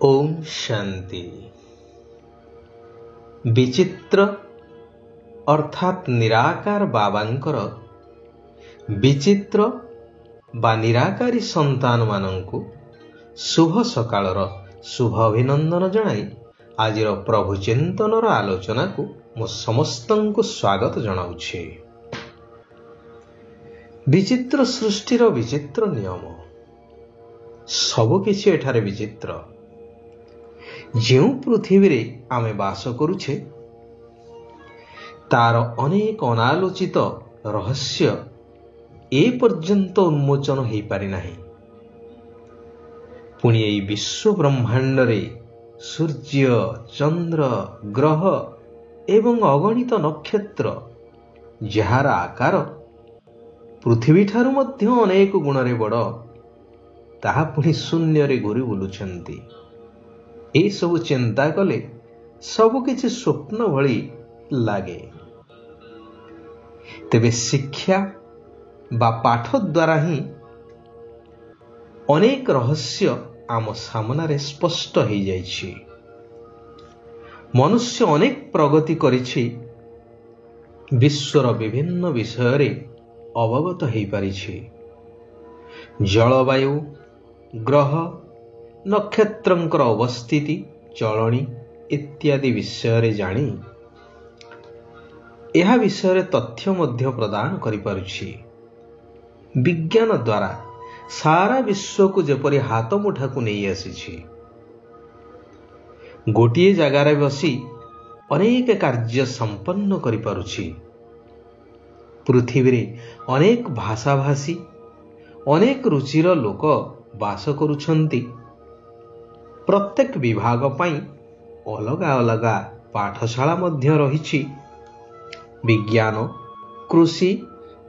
ओम शांति। विचित्र अर्थात निराकार बाबांकर विचित्र बा निराकारी संतान मानंकु शुभ सकाळर शुभ अभिनंदन जणाई आजिर प्रभु चिंतनर आलोचना को मो समस्तंकु स्वागत जनाउछि। विचित्र सृष्टिर विचित्र नियम सबु किछि एठारे विचित्र। ଯେଉଁ ପୃଥିବୀରେ ଆମେ ବାସ କରୁଛେ ତାର ଅନେକ ଅନାଲୋଚିତ ରହସ୍ୟ ଏ ପର୍ଯ୍ୟନ୍ତ ଉନ୍ମୋଚନ ହୋଇପାରି ନାହିଁ। ପୁଣି ଏହି ବିଶ୍ୱ ବ୍ରହ୍ମାଣ୍ଡରେ ସୂର୍ଯ୍ୟ, ଚନ୍ଦ୍ର, ଗ୍ରହ ଏବଂ ଅଗଣିତ ନକ୍ଷତ୍ର ଯାହାର ଆକାର ପୃଥିବୀଠାରୁ ମଧ୍ୟ ଅନେକ ଗୁଣରେ ବଡ଼, ତାହା ପୁଣି ଶୂନ୍ୟରେ ଘୁରି ବୁଲୁଛନ୍ତି। এই ସବୁ ଚିନ୍ତା କଲେ ସବୁ କିଛି ସ୍ୱପ୍ନ ଭଳି ଲାଗେ। ତେବେ ଶିକ୍ଷା ବା ପାଠ ଦ୍ୱାରା ହିଁ ଅନେକ ରହସ୍ୟ ଆମ ସାମ୍ନାରେ ସ୍ପଷ୍ଟ ହୋଇଯାଇଛି। ମନୁଷ୍ୟ ଅନେକ ପ୍ରଗତି କରିଛି, ବିଶ୍ୱର ବିଭିନ୍ନ ବିଷୟରେ ଅବଗତ ହୋଇପାରିଛି। ଜଳବାୟୁ, ଗ୍ରହ, ନକ୍ଷତ୍ରଙ୍କର ଅବସ୍ଥିତି, ଚଳଣି ଇତ୍ୟାଦି ବିଷୟରେ ଜାଣି ଏହା ବିଷୟରେ ତଥ୍ୟ ମଧ୍ୟ ପ୍ରଦାନ କରିପାରୁଛି। ବିଜ୍ଞାନ ଦ୍ୱାରା ସାରା ବିଶ୍ୱକୁ ଯେପରି ହାତ ମୁଠାକୁ ନେଇ ଆସିଛି। ଗୋଟିଏ ଜାଗାରେ ବସି ଅନେକ କାର୍ଯ୍ୟ ସମ୍ପନ୍ନ କରିପାରୁଛି। ପୃଥିବୀରେ ଅନେକ ଭାଷାଭାଷୀ, ଅନେକ ରୁଚିର ଲୋକ ବାସ କରୁଛନ୍ତି। ପ୍ରତ୍ୟେକ ବିଭାଗ ପାଇଁ ଅଲଗା ଅଲଗା ପାଠଶାଳା ମଧ୍ୟ ରହିଛି। ବିଜ୍ଞାନ, କୃଷି,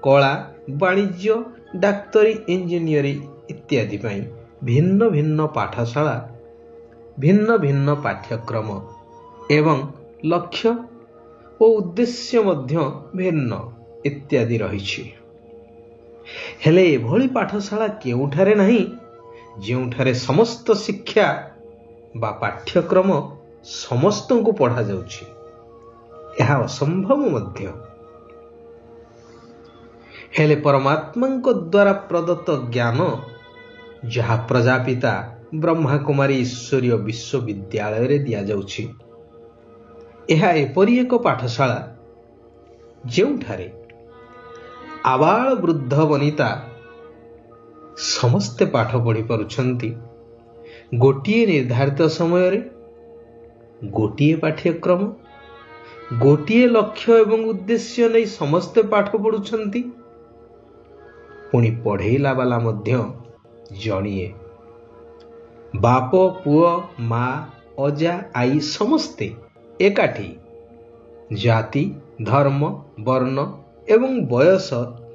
କଳା, ବାଣିଜ୍ୟ, ଡାକ୍ତରୀ, ଇଞ୍ଜିନିୟରିଂ ଇତ୍ୟାଦି ପାଇଁ ଭିନ୍ନ ଭିନ୍ନ ପାଠଶାଳା, ଭିନ୍ନ ଭିନ୍ନ ପାଠ୍ୟକ୍ରମ ଏବଂ ଲକ୍ଷ୍ୟ ଓ ଉଦ୍ଦେଶ୍ୟ ମଧ୍ୟ ଭିନ୍ନ ଇତ୍ୟାଦି ରହିଛି। ହେଲେ ଏଭଳି ପାଠଶାଳା କେଉଁଠାରେ ନାହିଁ ଯେଉଁଠାରେ ସମସ୍ତ ଶିକ୍ଷା ବା ପାଠ୍ୟକ୍ରମ ସମସ୍ତଙ୍କୁ ପଢ଼ାଯାଉଛି। ଏହା ଅସମ୍ଭବ ମଧ୍ୟ। ହେଲେ ପରମାତ୍ମାଙ୍କ ଦ୍ୱାରା ପ୍ରଦତ୍ତ ଜ୍ଞାନ, ଯାହା ପ୍ରଜାପିତା ବ୍ରହ୍ମାକୁମାରୀ ଈଶ୍ୱରୀୟ ବିଶ୍ୱବିଦ୍ୟାଳୟରେ ଦିଆଯାଉଛି, ଏହା ଏପରି ଏକ ପାଠଶାଳା ଯେଉଁଠାରେ ଆବାଳ ବୃଦ୍ଧ ବନିତା ସମସ୍ତେ ପାଠ ପଢ଼ି ପାରୁଛନ୍ତି। ଗୋଟିଏ ନିର୍ଦ୍ଧାରିତ ସମୟରେ ଗୋଟିଏ ପାଠ୍ୟକ୍ରମ, ଗୋଟିଏ ଲକ୍ଷ୍ୟ ଏବଂ ଉଦ୍ଦେଶ୍ୟ ନେଇ ସମସ୍ତେ ପାଠ ପଢ଼ୁଛନ୍ତି। ପୁଣି ପଢ଼େଇଲା ବାଲା ମଧ୍ୟ ଜଣିଏ। ବାପ, ପୁଅ, ମା, ଅଜା, ଆଈ ସମସ୍ତେ ଏକାଠି ଜାତି, ଧର୍ମ, ବର୍ଣ୍ଣ ଏବଂ ବୟସ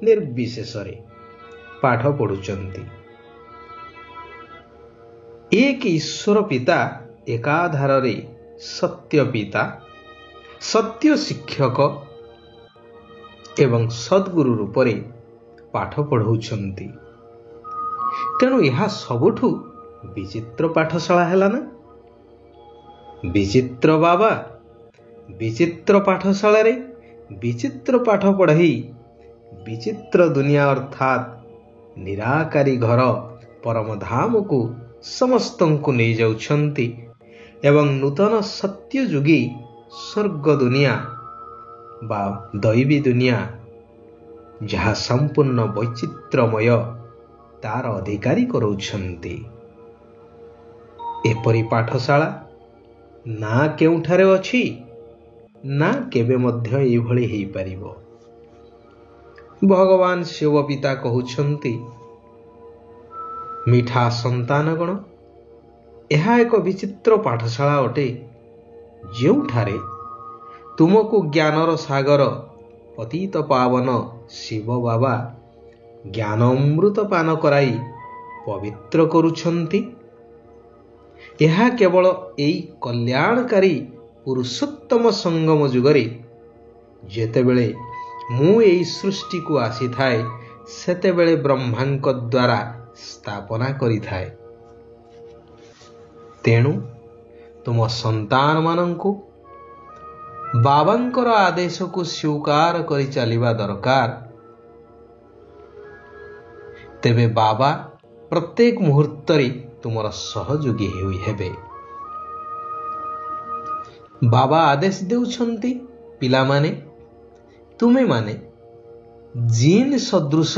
ନିର୍ବିଶେଷରେ ପାଠ ପଢ଼ୁଛନ୍ତି। ଏକ ଈଶ୍ୱର ପିତା ଏକାଧାରରେ ସତ୍ୟ ପିତା, ସତ୍ୟ ଶିକ୍ଷକ ଏବଂ ସଦ୍ଗୁରୁ ରୂପରେ ପାଠ ପଢ଼ାଉଛନ୍ତି। ତେଣୁ ଏହା ସବୁଠୁ ବିଚିତ୍ର ପାଠଶାଳା ହେଲା ନା? ବିଚିତ୍ର ବାବା ବିଚିତ୍ର ପାଠଶାଳାରେ ବିଚିତ୍ର ପାଠ ପଢ଼ାଇ ବିଚିତ୍ର ଦୁନିଆ ଅର୍ଥାତ୍ ନିରାକାରୀ ଘର ପରମଧାମକୁ ସମସ୍ତଙ୍କୁ ନେଇଯାଉଛନ୍ତି ଏବଂ ନୂତନ ସତ୍ୟଯୁଗୀ ସ୍ୱର୍ଗ ଦୁନିଆ ବା ଦୈବୀ ଦୁନିଆ, ଯାହା ସମ୍ପୂର୍ଣ୍ଣ ବୈଚିତ୍ର୍ୟମୟ, ତାର ଅଧିକାରୀ କରାଉଛନ୍ତି। ଏପରି ପାଠଶାଳା ନା କେଉଁଠାରେ ଅଛି, ନା କେବେ ମଧ୍ୟ ଏଇଭଳି ହେଇପାରିବ। ଭଗବାନ ଶିବ ପିତା କହୁଛନ୍ତି, ମିଠା ସନ୍ତାନଗଣ, ଏହା ଏକ ବିଚିତ୍ର ପାଠଶାଳା ଅଟେ, ଯେଉଁଠାରେ ତୁମକୁ ଜ୍ଞାନର ସାଗର ପତିତ ପାବନ ଶିବ ବାବା ଜ୍ଞାନ ଅମୃତ ପାନ କରାଇ ପବିତ୍ର କରୁଛନ୍ତି। ଏହା କେବଳ ଏଇ କଲ୍ୟାଣକାରୀ ପୁରୁଷୋତ୍ତମ ସଙ୍ଗମ ଯୁଗରେ, ଯେତେବେଳେ ମୁଁ ଏହି ସୃଷ୍ଟିକୁ ଆସିଥାଏ, ସେତେବେଳେ ବ୍ରହ୍ମାଙ୍କ ଦ୍ୱାରା ସ୍ଥାପନା କରିଥାଏ। ତେଣୁ ତୁମ ସନ୍ତାନମାନଙ୍କୁ ବାବାଙ୍କର ଆଦେଶକୁ ସ୍ୱୀକାର କରି ଚାଲିବା ଦରକାର। ତେବେ ବାବା ପ୍ରତ୍ୟେକ ମୁହୂର୍ତ୍ତରେ ତୁମର ସହଯୋଗୀ ହେବେ। ବାବା ଆଦେଶ ଦେଉଛନ୍ତି, ପିଲାମାନେ, ତୁମେମାନେ ଜିନ୍ ସଦୃଶ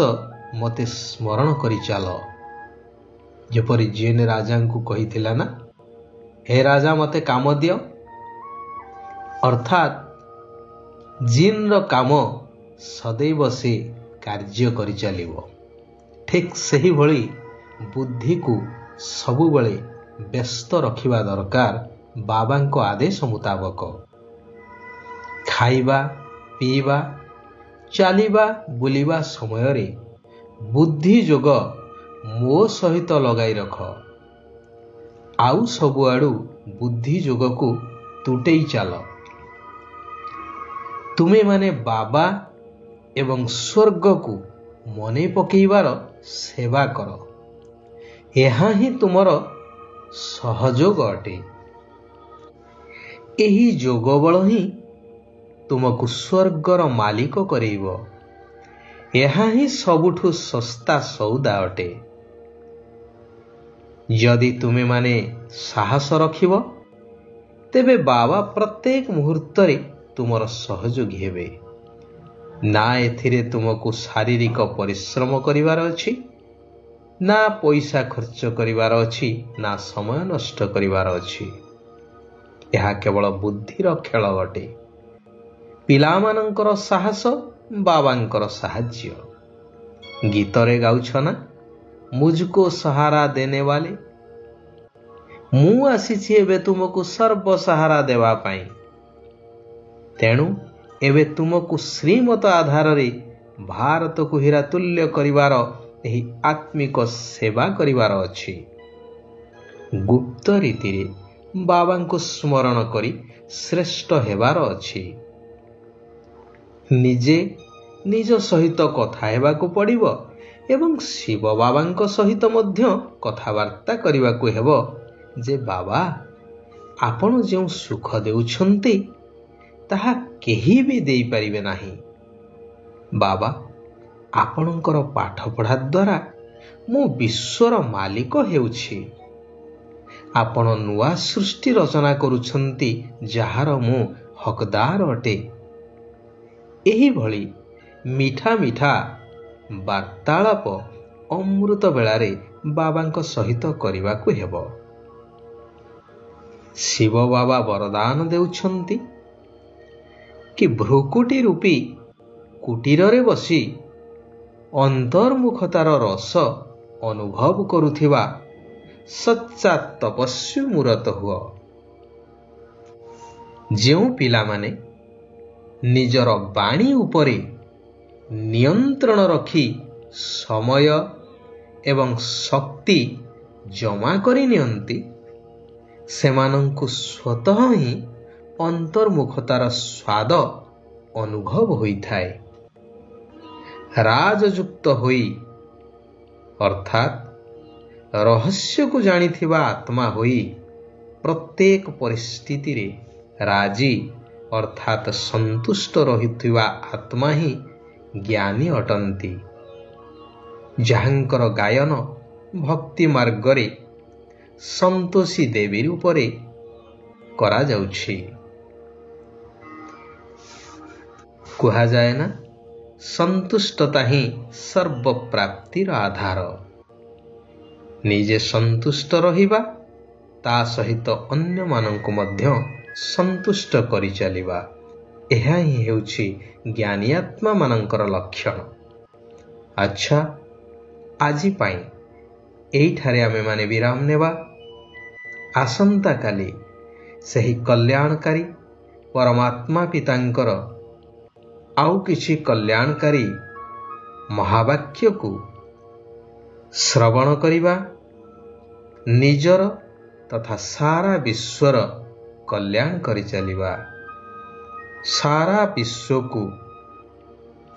ମୋତେ ସ୍ମରଣ କରି ଚାଲ। ଯେପରି ଜିନ୍ ରାଜାଙ୍କୁ କହିଥିଲା ନା, ହେ ରାଜା ମୋତେ କାମ ଦିଅ। ଅର୍ଥାତ୍ ଜିନ୍ର କାମ ସदैବ ସେ କାର୍ଯ୍ୟ କରି ଚାଲିବ। ଠିକ୍ ସେହିଭଳି ବୁଦ୍ଧିକୁ ସବୁବେଳେ ବ୍ୟସ୍ତ ରଖିବା ଦରକାର ବାବାଙ୍କ ଆଦେଶ ମୁତାବକ। ଖାଇବା, ପିଇବା, ଚାଲିବା, ବୁଲିବା ସମୟରେ ବୁଦ୍ଧି ଯୋଗ ମୋ ସହିତ ଲଗାଇ ରଖ। ଆଉ ସବୁଆଡ଼ୁ ବୁଦ୍ଧି ଯୋଗକୁ ତୁଟେଇ ଚାଲ। ତୁମେମାନେ ବାବା ଏବଂ ସ୍ୱର୍ଗକୁ ମନେ ପକାଇବାର ସେବା କର। ଏହା ହିଁ ତୁମର ସହଯୋଗ ଅଟେ। ଏହି ଯୋଗ ବଳ ହିଁ ତୁମକୁ ସ୍ୱର୍ଗର ମାଲିକ କରେଇବ। ଏହା ହିଁ ସବୁଠୁ ଶସ୍ତା ସଉଦା ଅଟେ। ଯଦି ତୁମେମାନେ ସାହସ ରଖିବ, ତେବେ ବାବା ପ୍ରତ୍ୟେକ ମୁହୂର୍ତ୍ତରେ ତୁମର ସହଯୋଗୀ ହେବେ। ନା ଏଥିରେ ତୁମକୁ ଶାରୀରିକ ପରିଶ୍ରମ କରିବାର ଅଛି, ନା ପଇସା ଖର୍ଚ୍ଚ କରିବାର ଅଛି, ନା ସମୟ ନଷ୍ଟ କରିବାର ଅଛି। ଏହା କେବଳ ବୁଦ୍ଧିର ଖେଳ ଅଟେ। ପିଲାମାନଙ୍କର ସାହସ ବାବାଙ୍କର ସାହାଯ୍ୟ। ଗୀତରେ ଗାଉଛ ନା, ମୁଝକୋ ସହାରା ଦେନେ ବାଲେ। ମୁଁ ଆସିଛି ଏବେ ତୁମକୁ ସର୍ବ ସାହାରା ଦେବା ପାଇଁ। ତେଣୁ ଏବେ ତୁମକୁ ଶ୍ରୀମତ ଆଧାରରେ ଭାରତକୁ ହୀରା ତୁଲ୍ୟ କରିବାର ଏହି ଆତ୍ମିକ ସେବା କରିବାର ଅଛି। ଗୁପ୍ତ ରୀତିରେ ବାବାଙ୍କୁ ସ୍ମରଣ କରି ଶ୍ରେଷ୍ଠ ହେବାର ଅଛି। ନିଜେ ନିଜ ସହିତ କଥା ହେବାକୁ ପଡ଼ିବ ଏବଂ ଶିବ ବାବାଙ୍କ ସହିତ ମଧ୍ୟ କଥାବାର୍ତ୍ତା କରିବାକୁ ହେବ ଯେ, ବାବା, ଆପଣ ଯେଉଁ ସୁଖ ଦେଉଛନ୍ତି ତାହା କେହି ବି ଦେଇପାରିବେ ନାହିଁ। ବାବା, ଆପଣଙ୍କର ପାଠପଢ଼ା ଦ୍ୱାରା ମୁଁ ବିଶ୍ୱର ମାଲିକ ହେଉଛି। ଆପଣ ନୂଆ ସୃଷ୍ଟି ରଚନା କରୁଛନ୍ତି ଯାହାର ମୁଁ ହକଦାର ଅଟେ। ଏହିଭଳି ମିଠା ମିଠା ବାର୍ତ୍ତାଳାପ ଅମୃତ ବେଳାରେ ବାବାଙ୍କ ସହିତ କରିବାକୁ ହେବ। ଶିବ ବାବା ବରଦାନ ଦେଉଛନ୍ତି କି ଭ୍ରୁକୁଟି ରୂପୀ କୁଟୀରରେ ବସି ଅନ୍ତର୍ମୁଖତାର ରସ ଅନୁଭବ କରୁଥିବା ସଚ୍ଚା ତପସ୍ୱୀ ମୂରତ ହୁଅ। ଯେଉଁ ପିଲାମାନେ ନିଜର ବାଣୀ ଉପରେ ନିୟନ୍ତ୍ରଣ ରଖି ସମୟ ଏବଂ ଶକ୍ତି ଜମା କରି ନିଅନ୍ତି, ସେମାନଙ୍କୁ ସ୍ୱତଃ ହିଁ ଅନ୍ତର୍ମୁଖତାର ସ୍ୱାଦ ଅନୁଭବ ହୋଇଥାଏ। ରାଜଯୁକ୍ତ ହୋଇ ଅର୍ଥାତ୍ ରହସ୍ୟକୁ ଜାଣିଥିବା ଆତ୍ମା ହୋଇ ପ୍ରତ୍ୟେକ ପରିସ୍ଥିତିରେ ରାଜି ଅର୍ଥାତ୍ ସନ୍ତୁଷ୍ଟ ରହୁଥିବା ଆତ୍ମା ହିଁ ଜ୍ଞାନୀ ଅଟନ୍ତି। ଯାହାଙ୍କର ଗାୟନ ଭକ୍ତି ମାର୍ଗରେ ସନ୍ତୋଷୀ ଦେବୀ ରୂପରେ କରାଯାଉଛି। କୁହାଯାଏ ନା, ସନ୍ତୁଷ୍ଟତା ହିଁ ସର୍ବପ୍ରାପ୍ତିର ଆଧାର। ନିଜେ ସନ୍ତୁଷ୍ଟ ରହିବା, ତା ସହିତ ଅନ୍ୟମାନଙ୍କୁ ମଧ୍ୟ ସନ୍ତୁଷ୍ଟ କରିଚାଲିବା, ଏହା ହିଁ ହେଉଛି ଜ୍ଞାନୀ ଆତ୍ମାମାନଙ୍କର ଲକ୍ଷଣ। ଆଚ୍ଛା, ଆଜି ପାଇଁ ଏଇଠାରେ ଆମେମାନେ ବିରାମ ନେବା। ଆସନ୍ତାକାଲି ସେହି କଲ୍ୟାଣକାରୀ ପରମାତ୍ମା ପିତାଙ୍କର ଆଉ କିଛି କଲ୍ୟାଣକାରୀ ମହାବାକ୍ୟକୁ ଶ୍ରବଣ କରିବା। ନିଜର ତଥା ସାରା ବିଶ୍ୱର କଲ୍ୟାଣ କରି ଚାଲିବା। ସାରା ବିଶ୍ୱକୁ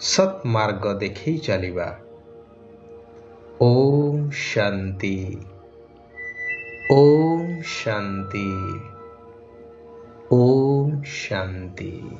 ସତ୍ମାର୍ଗ ଦେଖେଇ ଚାଲିବା। ଓମ୍ ଶାନ୍ତି, ଓମ୍ शांति। ओम शांति।